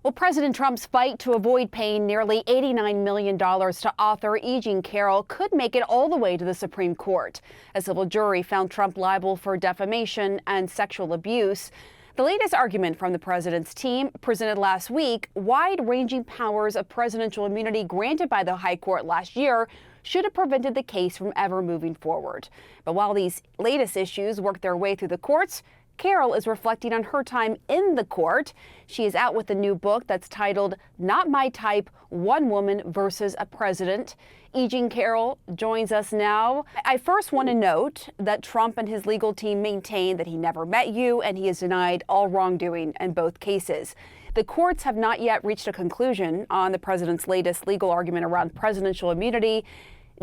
Well, President Trump's fight to avoid paying nearly $89 million to author E. Jean Carroll could make it all the way to the Supreme Court. A civil jury found Trump liable for defamation and sexual abuse. The latest argument from the president's team, presented last week, wide-ranging powers of presidential immunity granted by the High Court last year should have prevented the case from ever moving forward. But while these latest issues work their way through the courts, Carroll is reflecting on her time in the court. She is out with a new book that's titled Not My Type: One Woman versus a President. E. Jean Carroll joins us now. I first want to note that Trump and his legal team maintain that he never met you and he has denied all wrongdoing in both cases. The courts have not yet reached a conclusion on the president's latest legal argument around presidential immunity.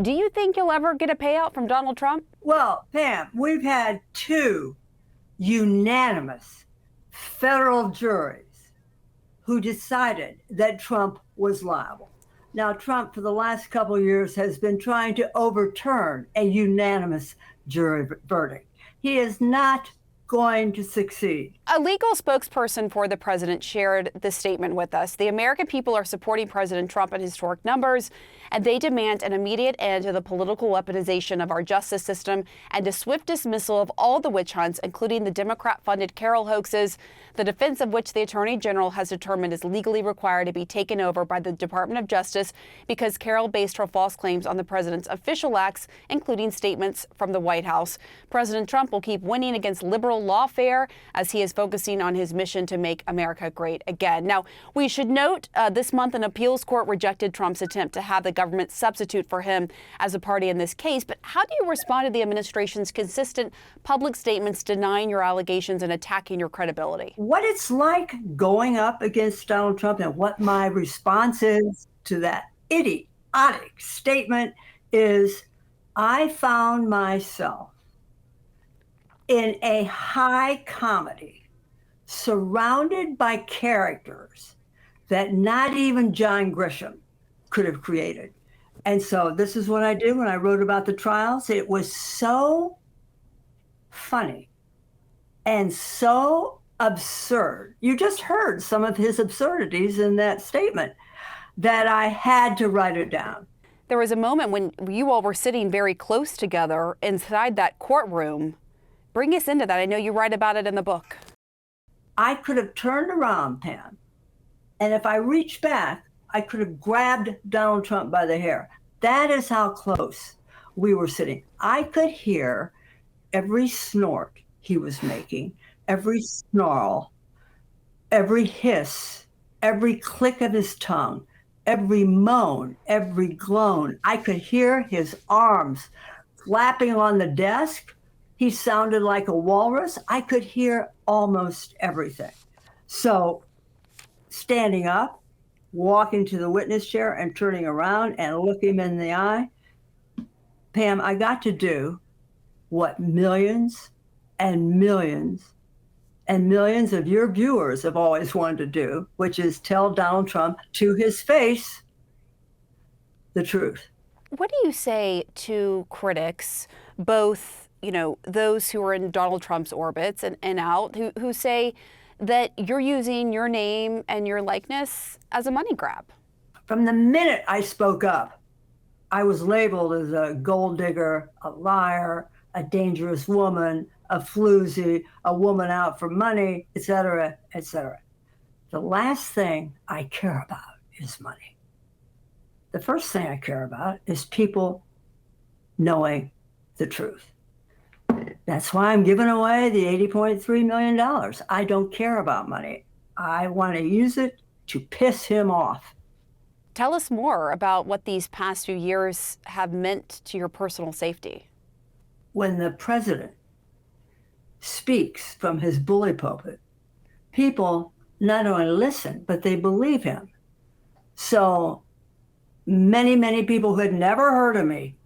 Do you think you'll ever get a payout from Donald Trump? Well, Pam, we've had two unanimous federal juries who decided that Trump was liable. Now, Trump, for the last couple of years, has been trying to overturn a unanimous jury verdict. He is not going to succeed. A legal spokesperson for the president shared this statement with us. The American people are supporting President Trump in historic numbers, and they demand an immediate end to the political weaponization of our justice system and a swift dismissal of all the witch hunts, including the Democrat-funded Carroll hoaxes, the defense of which the Attorney General has determined is legally required to be taken over by the Department of Justice because Carroll based her false claims on the president's official acts, including statements from the White House. President Trump will keep winning against liberal lawfare as he is focusing on his mission to make America great again. Now, we should note this month an appeals court rejected Trump's attempt to have the government substitute for him as a party in this case. But how do you respond to the administration's consistent public statements denying your allegations and attacking your credibility? What it's like going up against Donald Trump and what my response is to that idiotic statement is I found myself in a high comedy surrounded by characters that not even John Grisham could have created. And so this is what I did when I wrote about the trials. It was so funny and so absurd. You just heard some of his absurdities in that statement that I had to write it down. There was a moment when you all were sitting very close together inside that courtroom. Bring us into that. I know you write about it in the book. I could have turned around, Pam, and if I reached back, I could have grabbed Donald Trump by the hair. That is how close we were sitting. I could hear every snort he was making, every snarl, every hiss, every click of his tongue, every moan, every groan. I could hear his arms flapping on the desk. He sounded like a walrus. I could hear almost everything. So standing up, walking to the witness chair and turning around and looking him in the eye, Pam, I got to do what millions and millions and millions of your viewers have always wanted to do, which is tell Donald Trump to his face the truth. What do you say to critics, both those who are in Donald Trump's orbits and out, who say that you're using your name and your likeness as a money grab? From the minute I spoke up, I was labeled as a gold digger, a liar, a dangerous woman, a floozy, a woman out for money, et cetera, et cetera. The last thing I care about is money. The first thing I care about is people knowing the truth. That's why I'm giving away the $80.3 million. I don't care about money. I want to use it to piss him off. Tell us more about what these past few years have meant to your personal safety. When the president speaks from his bully pulpit, people not only listen, but they believe him. So many people who had never heard of me,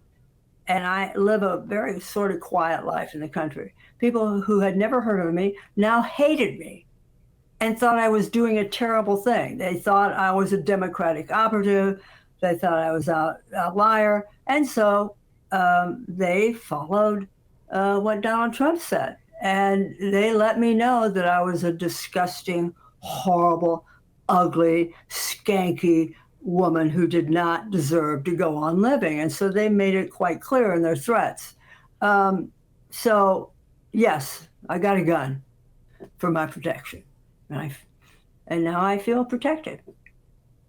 and I live a very sort of quiet life in the country. People who had never heard of me now hated me and thought I was doing a terrible thing. They thought I was a Democratic operative. They thought I was a liar. And so they followed what Donald Trump said. And they let me know that I was a disgusting, horrible, ugly, skanky woman who did not deserve to go on living. And so they made it quite clear in their threats. So, yes, I got a gun for my protection. And now I feel protected.